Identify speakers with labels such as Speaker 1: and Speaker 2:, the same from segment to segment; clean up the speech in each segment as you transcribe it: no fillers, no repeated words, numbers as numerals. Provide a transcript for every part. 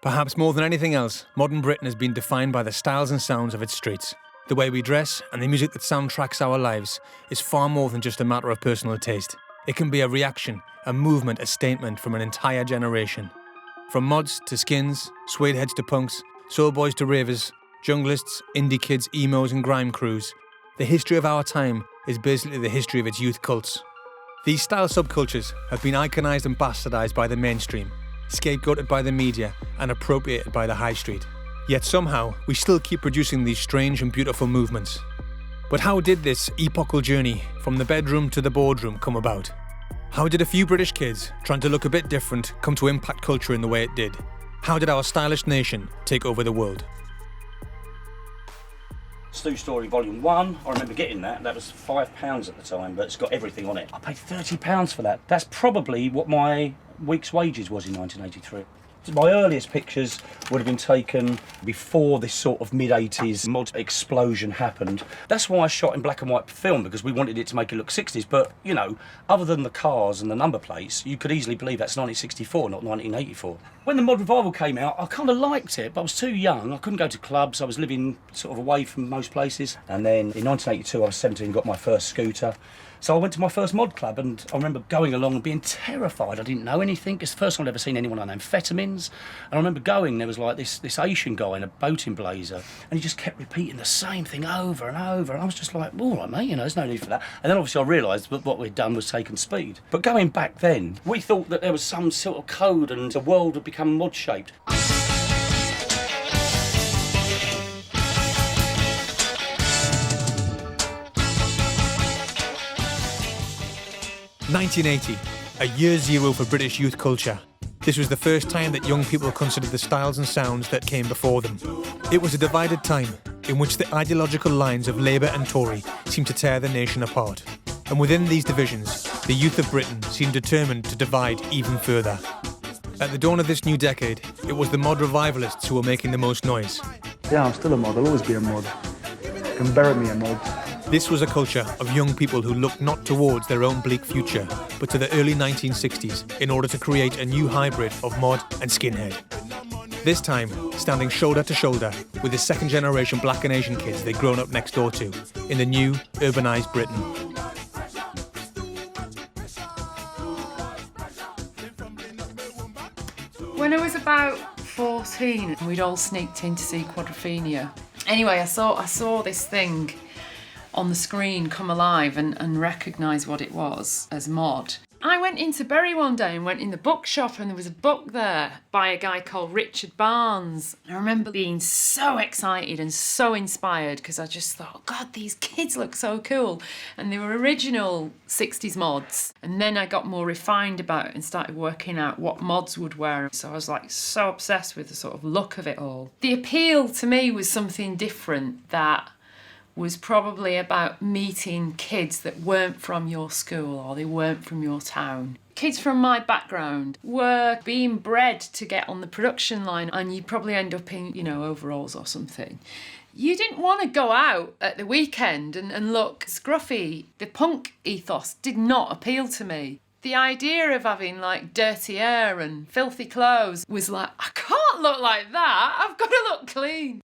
Speaker 1: Perhaps more than anything else, modern Britain has been defined by the styles and sounds of its streets. The way we dress and the music that soundtracks our lives is far more than just a matter of personal taste. It can be a reaction, a movement, a statement from an entire generation. From mods to skins, suede heads to punks, soul boys to ravers, junglists, indie kids, emos and grime crews, the history of our time is basically the history of its youth cults. These style subcultures have been iconised and bastardised by the mainstream, scapegoated by the media and appropriated by the high street. Yet somehow, we still keep producing these strange and beautiful movements. But how did this epochal journey from the bedroom to the boardroom come about? How did a few British kids, trying to look a bit different, come to impact culture in the way it did? How did our stylish nation take over the world?
Speaker 2: Stu Story Volume 1, I remember getting that. That was £5 at the time, but it's got everything on it. I paid £30 for that. That's probably what my week's wages was in 1983. My earliest pictures would have been taken before this sort of mid-80s mod explosion happened. That's why I shot in black and white film, because we wanted it to make it look 60s. But, you know, other than the cars and the number plates, you could easily believe that's 1964, not 1984. When the mod revival came out, I kind of liked it, but I was too young. I couldn't go to clubs. I was living sort of away from most places. And then in 1982, I was 17, got my first scooter. So I went to my first mod club, and I remember going along and being terrified. I didn't know anything. It's the first time I'd ever seen anyone on amphetamines. And I remember going, there was like this Asian guy in a boating blazer, and he just kept repeating the same thing over and over. And I was just like, all right, mate, you know, there's no need for that. And then obviously I realised that what we'd done was taken speed. But going back then, we thought that there was some sort of code and the world would become mod-shaped.
Speaker 1: 1980, a year zero for British youth culture. This was the first time that young people considered the styles and sounds that came before them. It was a divided time in which the ideological lines of Labour and Tory seemed to tear the nation apart. And within these divisions, the youth of Britain seemed determined to divide even further. At the dawn of this new decade, it was the mod revivalists who were making the most noise.
Speaker 3: Yeah, I'm still a mod. I'll always be a mod. You can bury me a mod.
Speaker 1: This was a culture of young people who looked not towards their own bleak future, but to the early 1960s in order to create a new hybrid of mod and skinhead. This time, standing shoulder to shoulder with the second generation black and Asian kids they'd grown up next door to in the new, urbanised Britain.
Speaker 4: When I was about 14, we'd all sneaked in to see Quadrophenia. Anyway, I saw this thing on the screen come alive and recognise what it was as mod. I went into Bury one day and went in the bookshop, and there was a book there by a guy called Richard Barnes. I remember being so excited and so inspired because I just thought, God, these kids look so cool. And they were original 60s mods. And then I got more refined about it and started working out what mods would wear. So I was like so obsessed with the sort of look of it all. The appeal to me was something different that was probably about meeting kids that weren't from your school or they weren't from your town. Kids from my background were being bred to get on the production line, and you'd probably end up in, you know, overalls or something. You didn't want to go out at the weekend and look scruffy. The punk ethos did not appeal to me. The idea of having like dirty hair and filthy clothes was like, I can't look like that, I've got to look clean.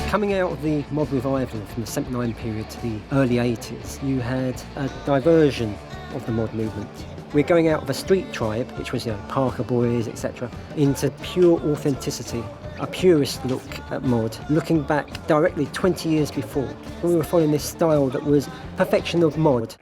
Speaker 5: Coming out of the mod revival from the 79 period to the early 80s, you had a diversion of the mod movement. We're going out of a street tribe, which was, you know, Parker Boys, etc., into pure authenticity, a purist look at mod, looking back directly 20 years before. We were following this style that was perfection of mod.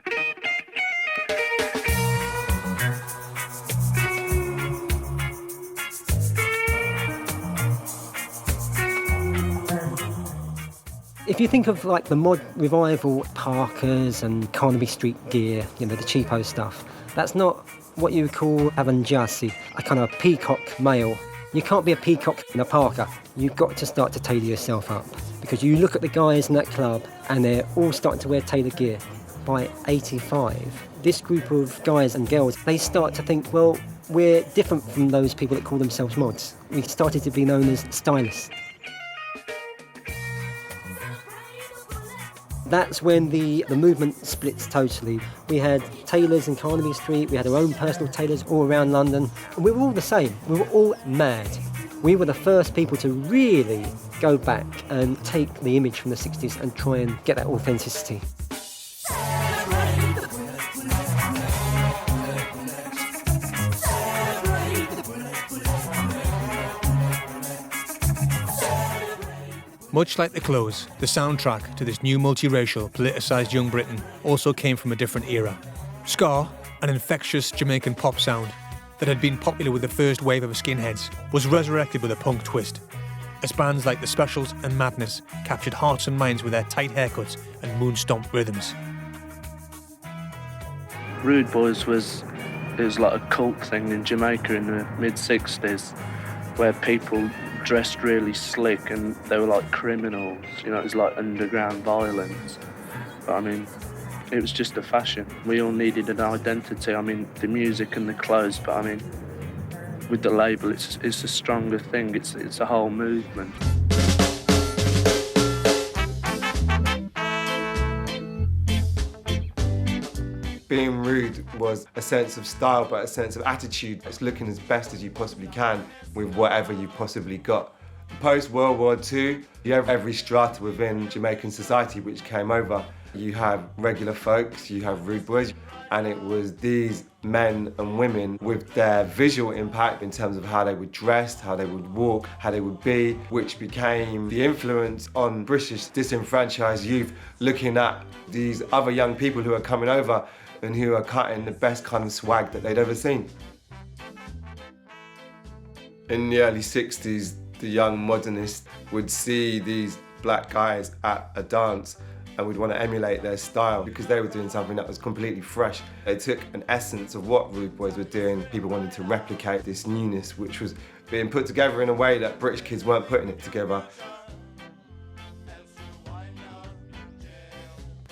Speaker 5: If you think of like the mod revival, Parkers and Carnaby Street gear, you know, the cheapo stuff, that's not what you would call Avanjasi, a kind of peacock male. You can't be a peacock in a Parker. You've got to start to tailor yourself up, because you look at the guys in that club and they're all starting to wear tailored gear. By 85, this group of guys and girls, they start to think, well, we're different from those people that call themselves mods. We started to be known as stylists. That's when the movement splits totally. We had tailors in Carnaby Street, we had our own personal tailors all around London, and we were all the same. We were all mad. We were the first people to really go back and take the image from the 60s and try and get that authenticity.
Speaker 1: Much like the clothes, the soundtrack to this new multiracial, politicised young Britain also came from a different era. Ska, an infectious Jamaican pop sound that had been popular with the first wave of skinheads, was resurrected with a punk twist, as bands like The Specials and Madness captured hearts and minds with their tight haircuts and moon-stomped rhythms.
Speaker 6: Rude Boys was like a cult thing in Jamaica in the mid-60s, where people dressed really slick and they were like criminals, you know, it was like underground violence. But I mean, it was just a fashion. We all needed an identity, I mean, the music and the clothes, but I mean, with the label, it's a stronger thing, it's a whole movement.
Speaker 7: Being rude was a sense of style, but a sense of attitude. It's looking as best as you possibly can with whatever you possibly got. Post-World War II, you have every strata within Jamaican society which came over. You have regular folks, you have rude boys, and it was these men and women with their visual impact in terms of how they were dressed, how they would walk, how they would be, which became the influence on British disenfranchised youth looking at these other young people who are coming over and who are cutting the best kind of swag that they'd ever seen. In the early 60s, the young modernists would see these black guys at a dance and would want to emulate their style because they were doing something that was completely fresh. They took an essence of what Rude Boys were doing. People wanted to replicate this newness which was being put together in a way that British kids weren't putting it together.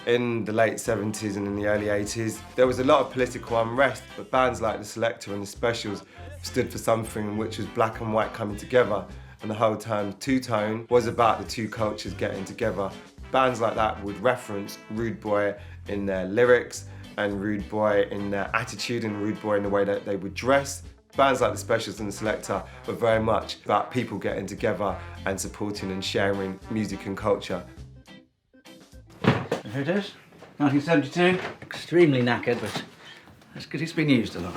Speaker 7: In the late 70s and in the early 80s, there was a lot of political unrest, but bands like The Selector and The Specials stood for something which was black and white coming together, and the whole time 2-Tone was about the two cultures getting together. Bands like that would reference Rude Boy in their lyrics, and Rude Boy in their attitude, and Rude Boy in the way that they would dress. Bands like The Specials and The Selector were very much about people getting together and supporting and sharing music and culture.
Speaker 8: Here it is, 1972. Extremely knackered, but that's because it's been used a lot.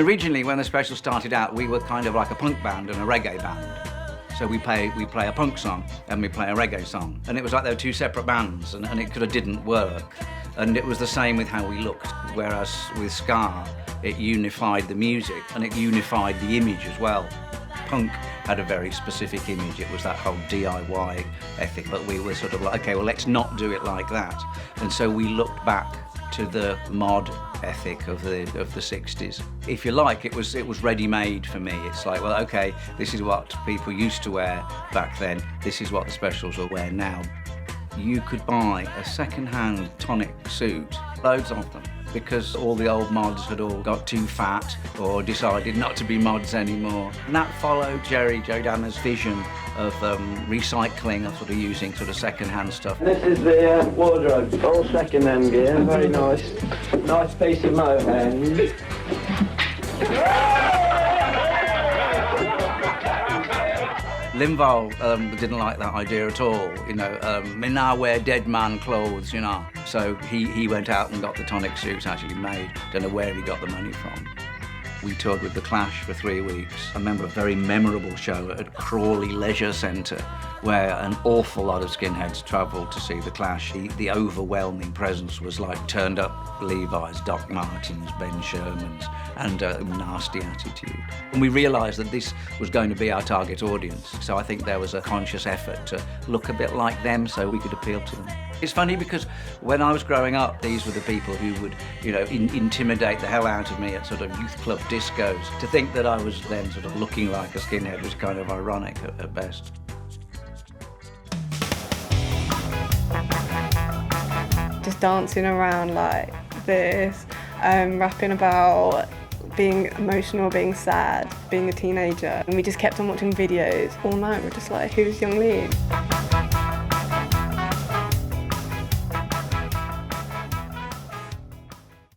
Speaker 8: Originally, when The Specials started out, we were kind of like a punk band and a reggae band. So we play a punk song and we play a reggae song. And it was like they were two separate bands and it kind of didn't work. And it was the same with how we looked. Whereas with Ska, it unified the music and it unified the image as well. Punk had a very specific image. It was that whole DIY ethic, but we were sort of like, okay, well, let's not do it like that. And so we looked back to the mod ethic of the 60s. If you like, it was ready-made for me. It's like, well, okay, this is what people used to wear back then. This is what The Specials will wear now. You could buy a second-hand tonic suit, loads of them, because all the old mods had all got too fat or decided not to be mods anymore. And that followed Jerry Joe Danner's vision of recycling, of sort of using sort of second-hand stuff.
Speaker 9: This is the wardrobe, all second-hand gear, very nice. Nice piece of Mohang.
Speaker 8: Linval didn't like that idea at all, you know, me now wear dead man clothes, you know. So he went out and got the tonic suit actually made. Don't know where he got the money from. We toured with The Clash for 3 weeks. I remember a very memorable show at Crawley Leisure Centre where an awful lot of skinheads travelled to see The Clash. The overwhelming presence was like turned up Levi's, Doc Martens, Ben Shermans, and a nasty attitude. And we realised that this was going to be our target audience. So I think there was a conscious effort to look a bit like them so we could appeal to them. It's funny because when I was growing up, these were the people who would, you know, intimidate the hell out of me at sort of youth club discos. To think that I was then sort of looking like a skinhead was kind of ironic at best.
Speaker 10: Just dancing around like this, rapping about being emotional, being sad, being a teenager. And we just kept on watching videos all night. We're just like, who's Young Lee?